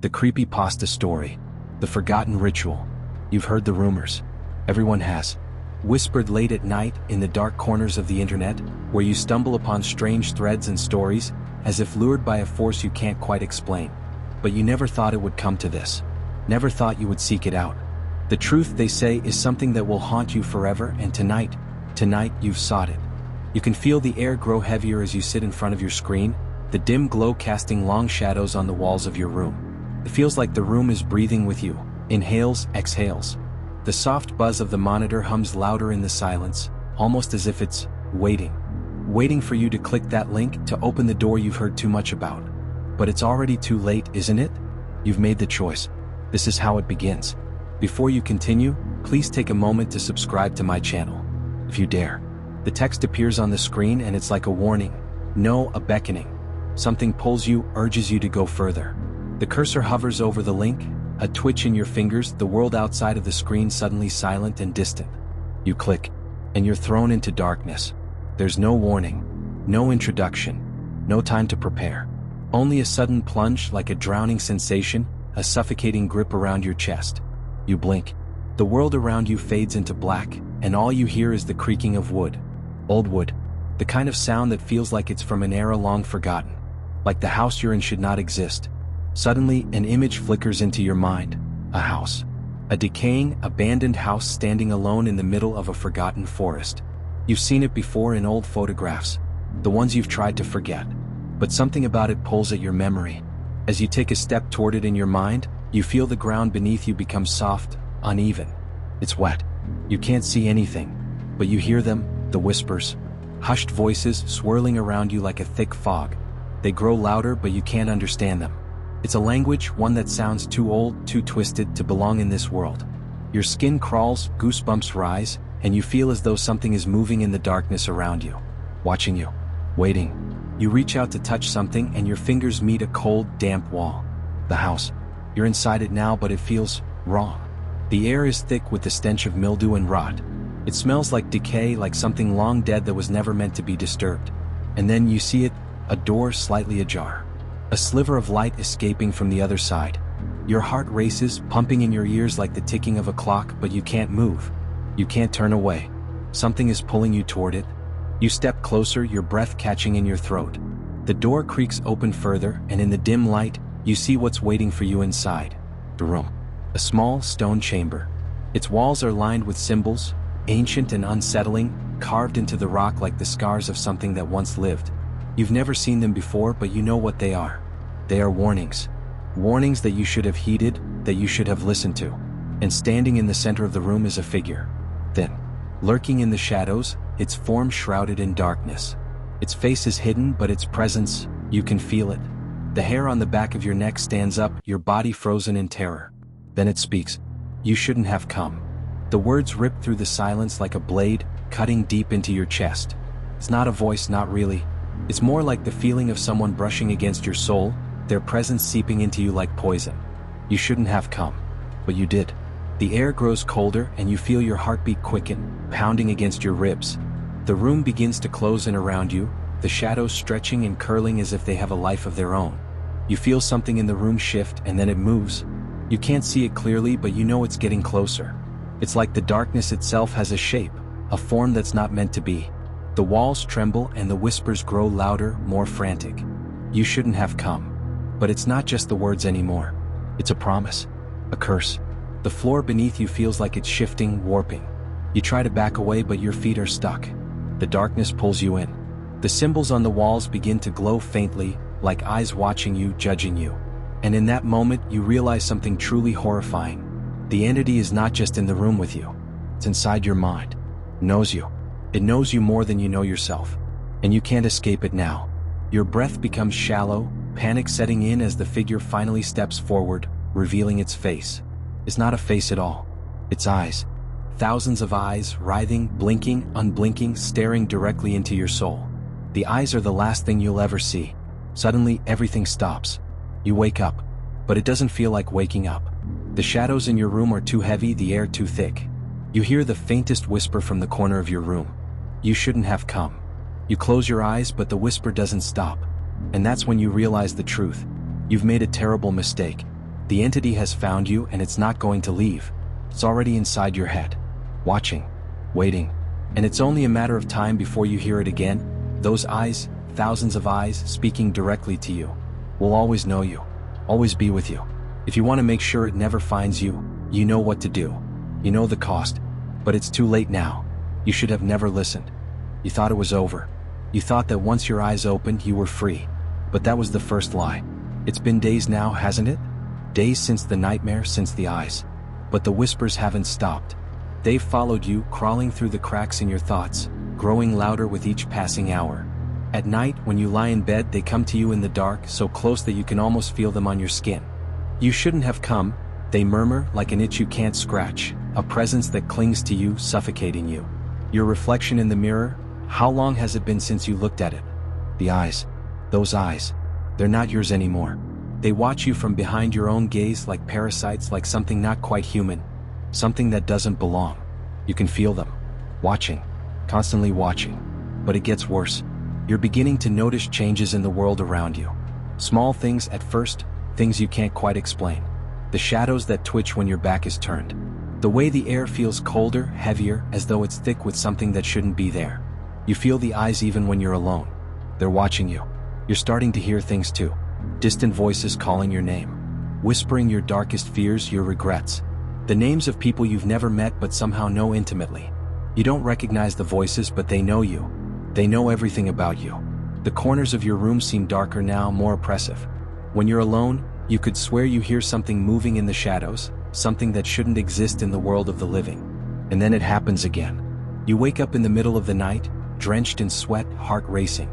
The creepypasta story. The forgotten ritual. You've heard the rumors. Everyone has. Whispered late at night in the dark corners of the internet, where you stumble upon strange threads and stories, as if lured by a force you can't quite explain. But you never thought it would come to this. Never thought you would seek it out. The truth, they say, is something that will haunt you forever, and tonight you've sought it. You can feel the air grow heavier as you sit in front of your screen, the dim glow casting long shadows on the walls of your room. It feels like the room is breathing with you, inhales, exhales. The soft buzz of the monitor hums louder in the silence, almost as if it's waiting for you to click that link to open the door you've heard too much about. But it's already too late, isn't it? You've made the choice. This is how it begins. Before you continue, please take a moment to subscribe to my channel, if you dare. The text appears on the screen and it's like a warning. No, a beckoning. Something pulls you, urges you to go further. The cursor hovers over the link, a twitch in your fingers, the world outside of the screen suddenly silent and distant. You click, and you're thrown into darkness. There's no warning, no introduction, no time to prepare. Only a sudden plunge, like a drowning sensation, a suffocating grip around your chest. You blink. The world around you fades into black, and all you hear is the creaking of wood. Old wood. The kind of sound that feels like it's from an era long forgotten. Like the house you're in should not exist. Suddenly, an image flickers into your mind. A house. A decaying, abandoned house standing alone in the middle of a forgotten forest. You've seen it before in old photographs, the ones you've tried to forget. But something about it pulls at your memory. As you take a step toward it in your mind, you feel the ground beneath you become soft, uneven. It's wet. You can't see anything, but you hear them, the whispers. Hushed voices swirling around you like a thick fog. They grow louder, but you can't understand them. It's a language, one that sounds too old, too twisted to belong in this world. Your skin crawls, goosebumps rise, and you feel as though something is moving in the darkness around you, watching you, waiting. You reach out to touch something and your fingers meet a cold, damp wall. The house. You're inside it now, but it feels wrong. The air is thick with the stench of mildew and rot. It smells like decay, like something long dead that was never meant to be disturbed. And then you see it, a door slightly ajar. A sliver of light escaping from the other side. Your heart races, pumping in your ears like the ticking of a clock, but you can't move. You can't turn away. Something is pulling you toward it. You step closer, your breath catching in your throat. The door creaks open further, and in the dim light, you see what's waiting for you inside. The room. A small stone chamber. Its walls are lined with symbols, ancient and unsettling, carved into the rock like the scars of something that once lived. You've never seen them before, but you know what they are. They are warnings. Warnings that you should have heeded, that you should have listened to. And standing in the center of the room is a figure. Thin. Lurking in the shadows, its form shrouded in darkness. Its face is hidden, but its presence, you can feel it. The hair on the back of your neck stands up, your body frozen in terror. Then it speaks. You shouldn't have come. The words rip through the silence like a blade, cutting deep into your chest. It's not a voice, not really. It's more like the feeling of someone brushing against your soul, their presence seeping into you like poison. You shouldn't have come. But you did. The air grows colder and you feel your heartbeat quicken, pounding against your ribs. The room begins to close in around you, the shadows stretching and curling as if they have a life of their own. You feel something in the room shift and then it moves. You can't see it clearly, but you know it's getting closer. It's like the darkness itself has a shape, a form that's not meant to be. The walls tremble and the whispers grow louder, more frantic. You shouldn't have come. But it's not just the words anymore. It's a promise. A curse. The floor beneath you feels like it's shifting, warping. You try to back away, but your feet are stuck. The darkness pulls you in. The symbols on the walls begin to glow faintly, like eyes watching you, judging you. And in that moment, you realize something truly horrifying. The entity is not just in the room with you. It's inside your mind. It knows you. It knows you more than you know yourself. And you can't escape it now. Your breath becomes shallow, panic setting in as the figure finally steps forward, revealing its face. It's not a face at all. It's eyes. Thousands of eyes, writhing, blinking, unblinking, staring directly into your soul. The eyes are the last thing you'll ever see. Suddenly, everything stops. You wake up, but it doesn't feel like waking up. The shadows in your room are too heavy, the air too thick. You hear the faintest whisper from the corner of your room. You shouldn't have come. You close your eyes, but the whisper doesn't stop. And that's when you realize the truth. You've made a terrible mistake. The entity has found you and it's not going to leave. It's already inside your head. Watching. Waiting. And it's only a matter of time before you hear it again. Those eyes, thousands of eyes speaking directly to you, will always know you. Always be with you. If you want to make sure it never finds you, you know what to do. You know the cost. But it's too late now. You should have never listened. You thought it was over. You thought that once your eyes opened, you were free. But that was the first lie. It's been days now, hasn't it? Days since the nightmare, since the eyes. But the whispers haven't stopped. They've followed you, crawling through the cracks in your thoughts, growing louder with each passing hour. At night, when you lie in bed, they come to you in the dark, so close that you can almost feel them on your skin. You shouldn't have come, they murmur like an itch you can't scratch, a presence that clings to you, suffocating you. Your reflection in the mirror, how long has it been since you looked at it? The eyes. Those eyes. They're not yours anymore. They watch you from behind your own gaze like parasites, like something not quite human. Something that doesn't belong. You can feel them. Watching. Constantly watching. But it gets worse. You're beginning to notice changes in the world around you. Small things at first, things you can't quite explain. The shadows that twitch when your back is turned. The way the air feels colder, heavier, as though it's thick with something that shouldn't be there. You feel the eyes even when you're alone. They're watching you. You're starting to hear things too. Distant voices calling your name. Whispering your darkest fears, your regrets. The names of people you've never met but somehow know intimately. You don't recognize the voices, but they know you. They know everything about you. The corners of your room seem darker now, more oppressive. When you're alone, you could swear you hear something moving in the shadows, something that shouldn't exist in the world of the living. And then it happens again. You wake up in the middle of the night, drenched in sweat, heart racing.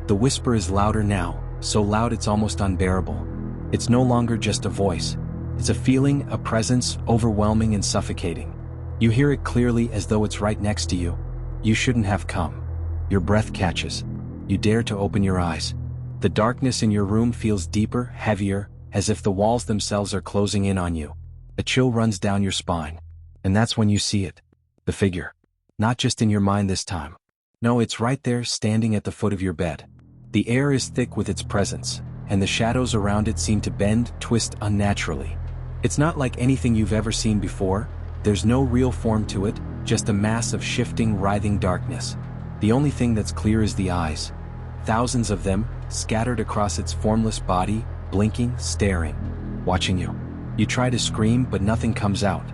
The whisper is louder now, so loud it's almost unbearable. It's no longer just a voice. It's a feeling, a presence, overwhelming and suffocating. You hear it clearly as though it's right next to you. You shouldn't have come. Your breath catches. You dare to open your eyes. The darkness in your room feels deeper, heavier, as if the walls themselves are closing in on you. A chill runs down your spine. And that's when you see it. The figure. Not just in your mind this time. No, it's right there, standing at the foot of your bed. The air is thick with its presence, and the shadows around it seem to bend, twist unnaturally. It's not like anything you've ever seen before. There's no real form to it, just a mass of shifting, writhing darkness. The only thing that's clear is the eyes. Thousands of them, scattered across its formless body, blinking, staring, watching you. You try to scream, but nothing comes out.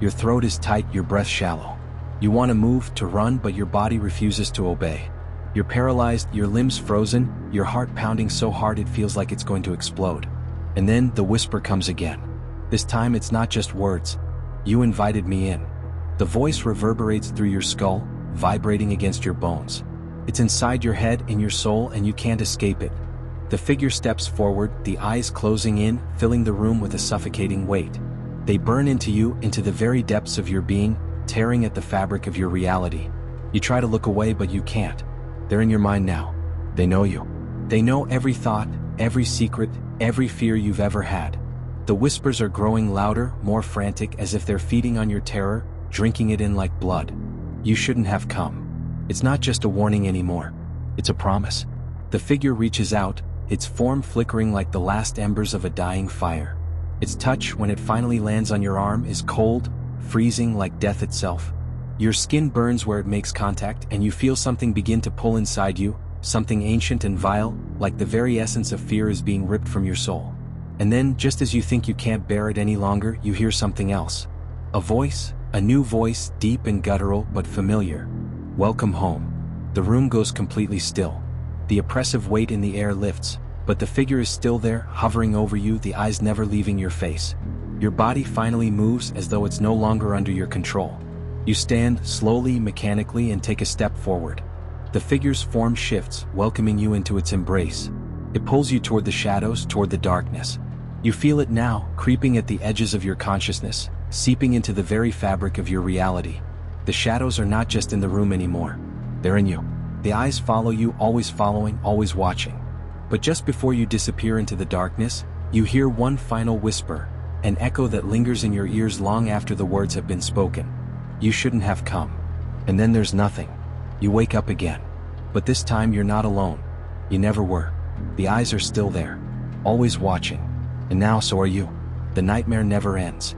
Your throat is tight, your breath shallow. You want to move, to run, but your body refuses to obey. You're paralyzed, your limbs frozen, your heart pounding so hard it feels like it's going to explode. And then the whisper comes again. This time it's not just words. You invited me in. The voice reverberates through your skull, vibrating against your bones. It's inside your head, in your soul, and you can't escape it. The figure steps forward, the eyes closing in, filling the room with a suffocating weight. They burn into you, into the very depths of your being, tearing at the fabric of your reality. You try to look away, but you can't. They're in your mind now. They know you. They know every thought, every secret, every fear you've ever had. The whispers are growing louder, more frantic, as if they're feeding on your terror, drinking it in like blood. You shouldn't have come. It's not just a warning anymore. It's a promise. The figure reaches out, its form flickering like the last embers of a dying fire. Its touch, when it finally lands on your arm, is cold, freezing like death itself. Your skin burns where it makes contact, and you feel something begin to pull inside you, something ancient and vile, like the very essence of fear is being ripped from your soul. And then, just as you think you can't bear it any longer, you hear something else. A voice, a new voice, deep and guttural but familiar. Welcome home. The room goes completely still. The oppressive weight in the air lifts, but the figure is still there, hovering over you, the eyes never leaving your face. Your body finally moves as though it's no longer under your control. You stand, slowly, mechanically, and take a step forward. The figure's form shifts, welcoming you into its embrace. It pulls you toward the shadows, toward the darkness. You feel it now, creeping at the edges of your consciousness, seeping into the very fabric of your reality. The shadows are not just in the room anymore. They're in you. The eyes follow you, always following, always watching. But just before you disappear into the darkness, you hear one final whisper, an echo that lingers in your ears long after the words have been spoken. You shouldn't have come. And then there's nothing. You wake up again. But this time you're not alone. You never were. The eyes are still there, always watching. And now so are you. The nightmare never ends.